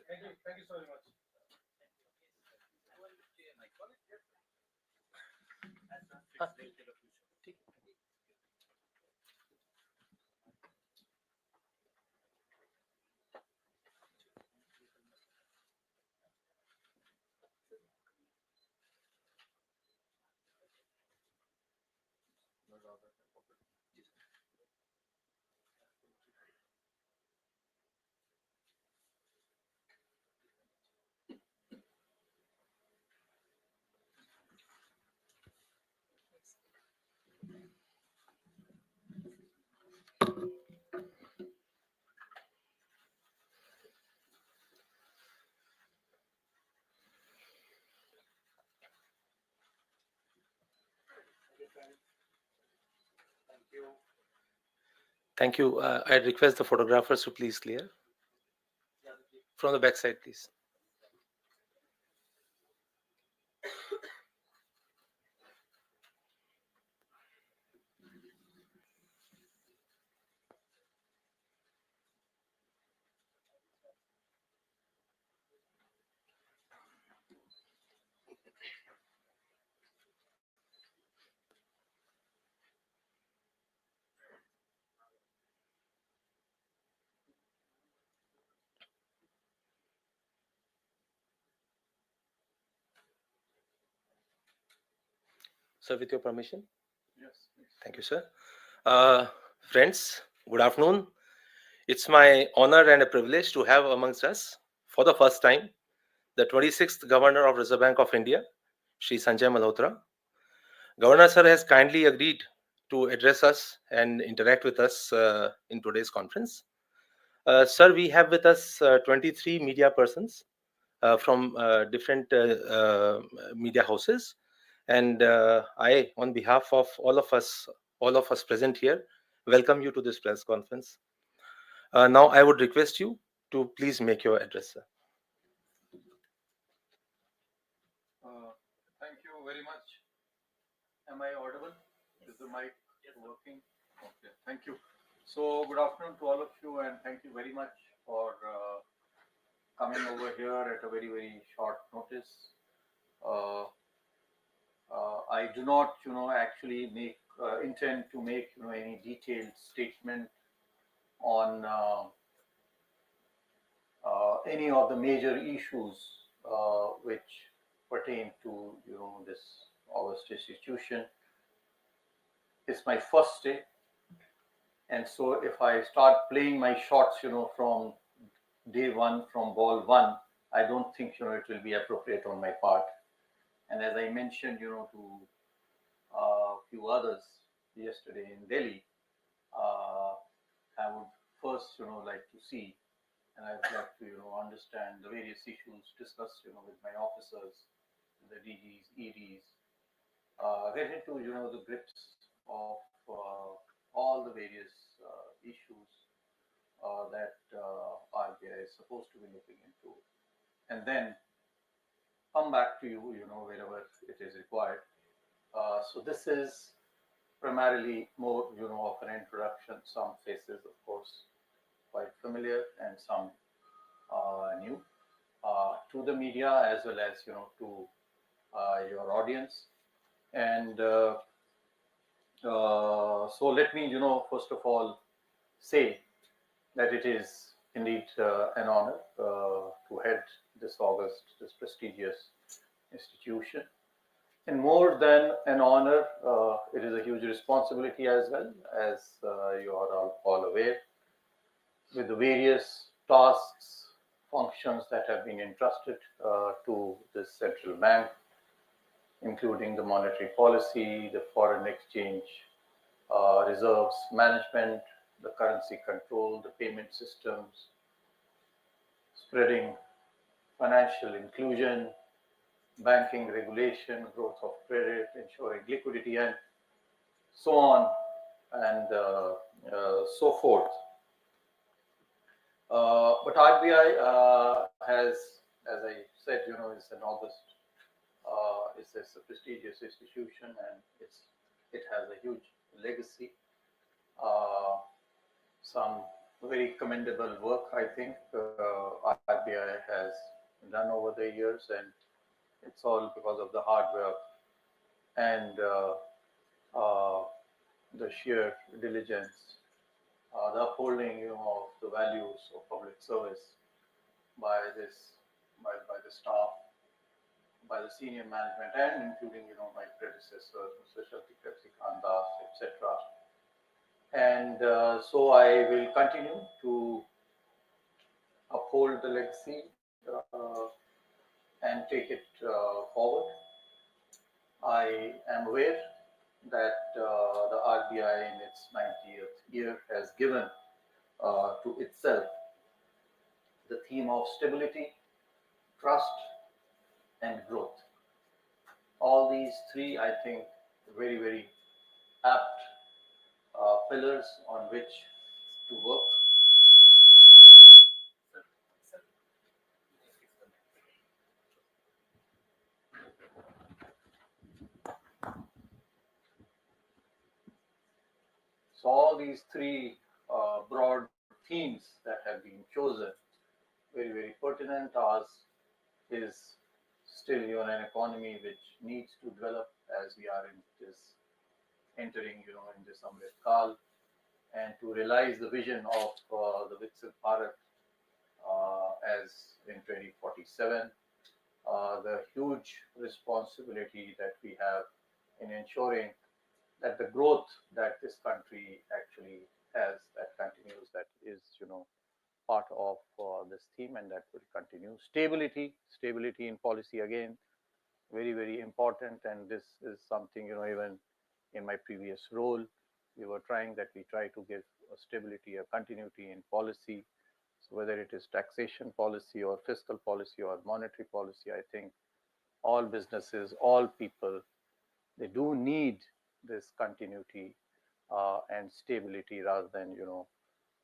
Thank you so very much. Thank you. I request the photographers to please clear from the back side, please. Sir, with your permission. Yes. Thank you, sir. Friends, good afternoon. It's my honor and a privilege to have amongst us, for the first time, the 26th Governor of Reserve Bank of India, Shri Sanjay Malhotra. Governor sir has kindly agreed to address us and interact with us in today's conference. Sir, we have with us 23 media persons from different media houses. And I, on behalf of all of us present here, welcome you to this press conference. Now, I would request you to please make your address, sir. Thank you very much. Am I audible? Is the mic working? Okay, thank you. So, good afternoon to all of you, and thank you very much for coming over here at a very, very short notice. I do not, actually intend to make, any detailed statement on any of the major issues which pertain to, this August institution. It's my first day, and so if I start playing my shots, from day one, from ball one, I don't think, it will be appropriate on my part. And as I mentioned, to a few others yesterday in Delhi, I would first, like to see, and I'd like to, understand the various issues discussed, with my officers, the DGs, EDs, get into, the grips of all the various issues that RBI is supposed to be looking into, and then come back to you, wherever it is required. So this is primarily more, of an introduction. Some faces, of course, quite familiar, and some new to the media as well as, to your audience. And so let me, first of all, say that it is indeed an honor to head this prestigious institution. And more than an honor, it is a huge responsibility as well, as you are all aware, with the various tasks, functions that have been entrusted to this central bank, including the monetary policy, the foreign exchange reserves management, the currency control, the payment systems, spreading financial inclusion, banking regulation, growth of credit, ensuring liquidity, and so on and so forth. But RBI has, as I said, is an August. It's a prestigious institution, and it has a huge legacy. Uh, some very commendable work, I think, RBI has done over the years, and it's all because of the hard work and the sheer diligence, the upholding of the values of public service by this by the staff, by the senior management, and including my predecessor, Mr. Shakti Das, etc. And so I will continue to uphold the legacy and take it forward. I am aware that the RBI in its 90th year has given to itself the theme of stability, trust, and growth. All these three, I think, very, very apt pillars on which to work. So all these three broad themes that have been chosen, very, very pertinent. Ours is still an economy which needs to develop as we are in this entering, in this Amrit Kal, and to realize the vision of the Viksit Bharat as in 2047, the huge responsibility that we have in ensuring that the growth that this country actually has, that continues, that is, part of this theme, and that will continue. Stability in policy, again, very, very important. And this is something, even in my previous role, we were trying that we try to give a stability, a continuity in policy. So whether it is taxation policy or fiscal policy or monetary policy, I think all businesses, all people, they do need this continuity and stability rather than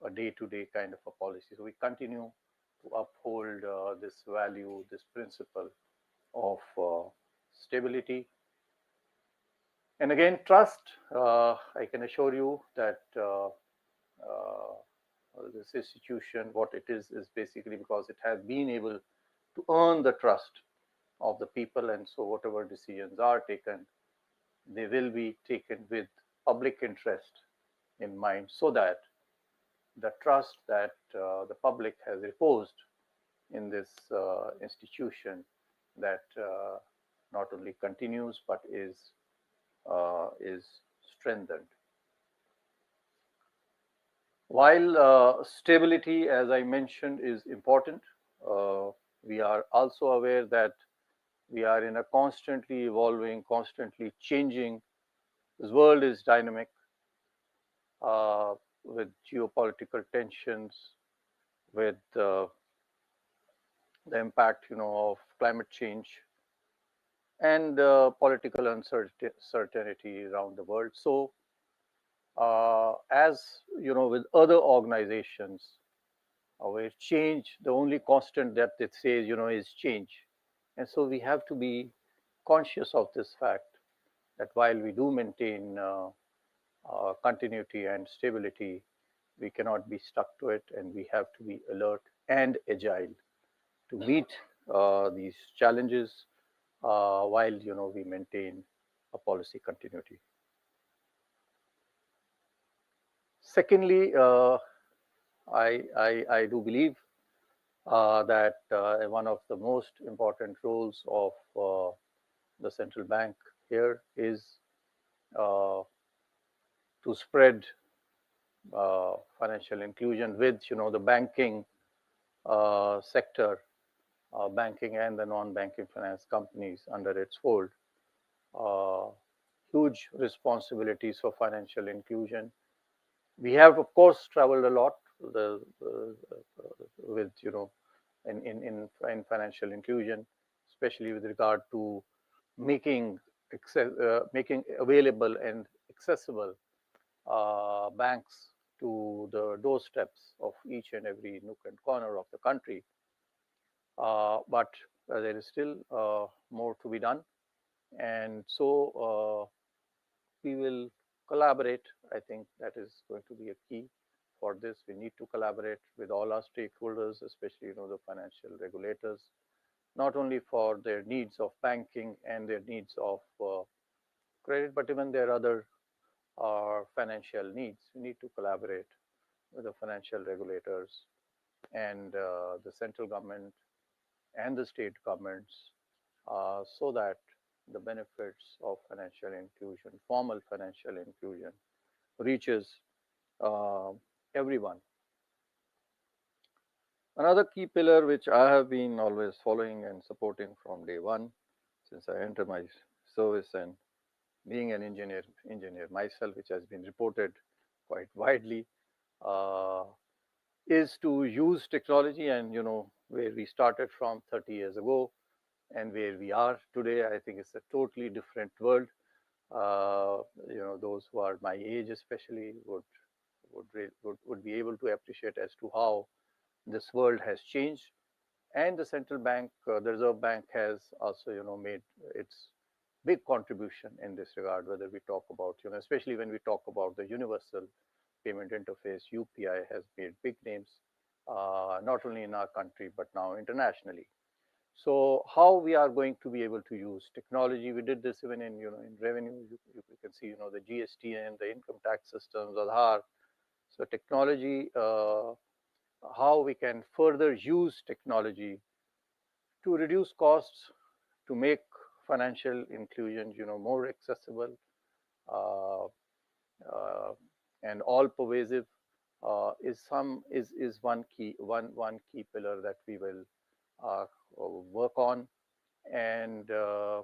a day-to-day kind of a policy. So we continue to uphold this value, this principle of stability. And again, trust. I can assure you that this institution, what it is basically because it has been able to earn the trust of the people, and so whatever decisions are taken, they will be taken with public interest in mind, so that the trust that the public has reposed in this institution, that not only continues but is strengthened. While stability, as I mentioned, is important, we are also aware that we are in a constantly evolving, constantly changing. This world is dynamic with geopolitical tensions, with the impact, of climate change, and political uncertainty around the world. So, as with other organizations, where change, the only constant that it says, is change, and so we have to be conscious of this fact that while we do maintain continuity and stability, we cannot be stuck to it, and we have to be alert and agile to meet these challenges while we maintain a policy continuity. Secondly, I do believe that one of the most important roles of the central bank here is to spread financial inclusion with the banking sector, banking and the non-banking finance companies under its fold. Huge responsibilities for financial inclusion. We have, of course, traveled a lot with in financial inclusion, especially with regard to making making available and accessible banks to the doorsteps of each and every nook and corner of the country. But there is still more to be done. And so we will collaborate. I think that is going to be a key for this. We need to collaborate with all our stakeholders, especially the financial regulators, not only for their needs of banking and their needs of credit, but even their other financial needs. We need to collaborate with the financial regulators and the central government and the state governments so that the benefits of financial inclusion, formal financial inclusion, reaches uh, everyone. Another key pillar which I have been always following and supporting from day one since I entered my service, and being an engineer myself, which has been reported quite widely, uh, is to use technology. And where we started from 30 years ago and where we are today, I think it's a totally different world. Those who are my age especially would be able to appreciate as to how this world has changed. And the central bank, the Reserve Bank, has also made its big contribution in this regard. Whether we talk about especially when we talk about the universal payment interface, UPI has made big names, not only in our country but now internationally. So how we are going to be able to use technology? We did this even in in revenue. You can see the GST and the income tax systems, Aadhaar. So technology, how we can further use technology to reduce costs, to make financial inclusion more accessible uh, uh, and all pervasive, is one key pillar that we will uh, work on. And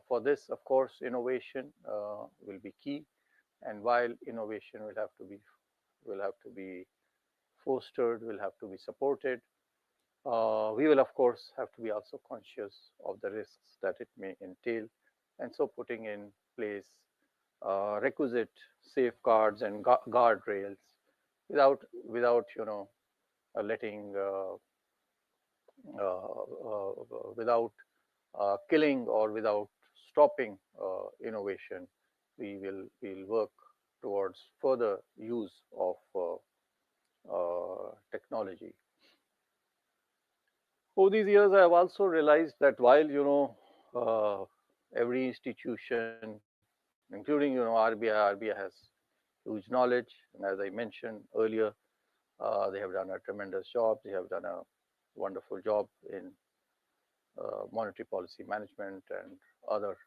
for this, of course, innovation will be key. And while innovation will have to be fostered, will have to be supported, we will of course have to be also conscious of the risks that it may entail, and so putting in place requisite safeguards and guardrails without letting without killing or without stopping innovation. We'll work towards further use of technology. Over these years, I have also realized that while every institution, including RBI has huge knowledge, and as I mentioned earlier, they have done a tremendous job. They have done a wonderful job in monetary policy management and other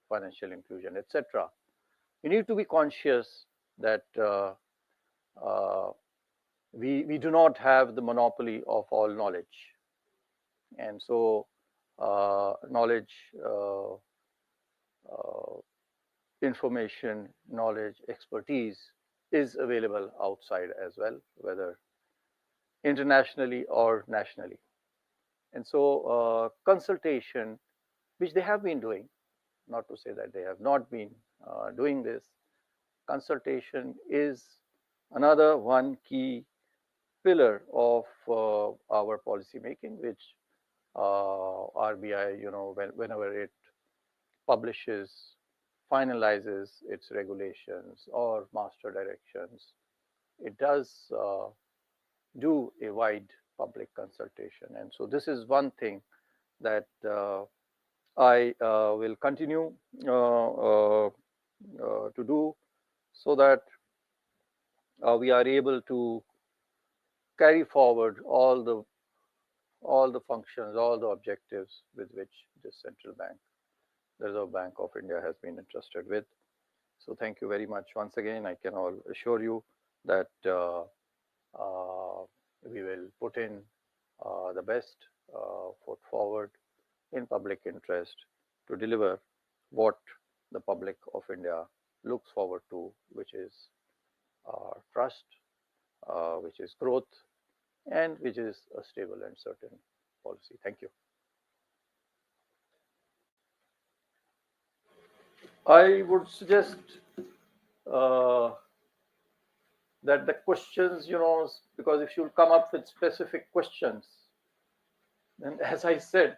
financial inclusion, etc. We need to be conscious that uh, we do not have the monopoly of all knowledge, and so knowledge, uh, information, knowledge, expertise is available outside as well, whether internationally or nationally. And so consultation, which they have been doing, not to say that they have not been doing this, consultation is another one key pillar of our policy making, which RBI, whenever it publishes, finalizes its regulations or master directions, it does do a wide public consultation. And so this is one thing that I will continue to do, so that we are able to carry forward all the functions, all the objectives with which this central bank, the Reserve Bank of India, has been entrusted with. So thank you very much once again. I can all assure you that we will put in the best foot forward in public interest to deliver what the public of India looks forward to, which is trust, which is growth, and which is a stable and certain policy. Thank you. I would suggest uh, that the questions, because if you'll come up with specific questions, then as I said,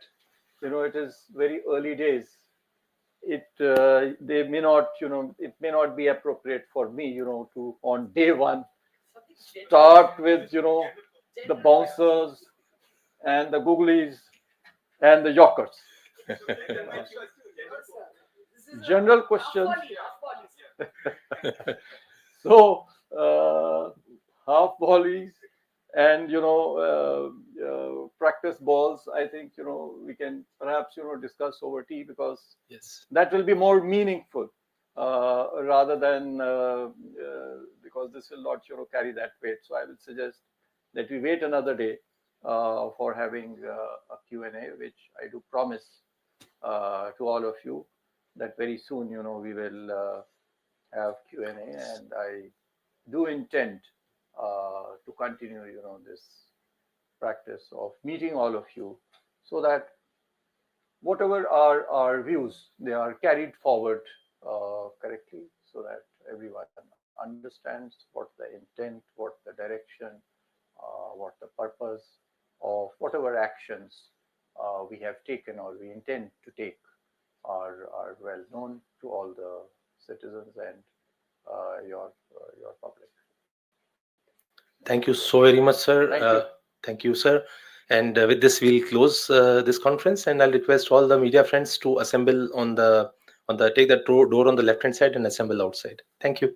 it is very early days. They may not, it may not be appropriate for me, to on day one start with, the bouncers and the googlies and the yokers. General questions. So half volleys and practice balls. I think we can perhaps discuss over tea, because Yes. that will be more meaningful rather than because this will not carry that weight. So I will suggest that we wait another day for having a Q&A, which I do promise to all of you that very soon we will have Q&A, and I do intend to continue this practice of meeting all of you, so that whatever are our views, they are carried forward correctly, so that everyone understands what the intent, what the direction, what the purpose of whatever actions we have taken or we intend to take are well known to all the citizens and your public. Thank you so very much, sir. Thank you. Thank you, sir. And with this, we'll close this conference, and I'll request all the media friends to assemble on the take the door on the left hand side and assemble outside. Thank you.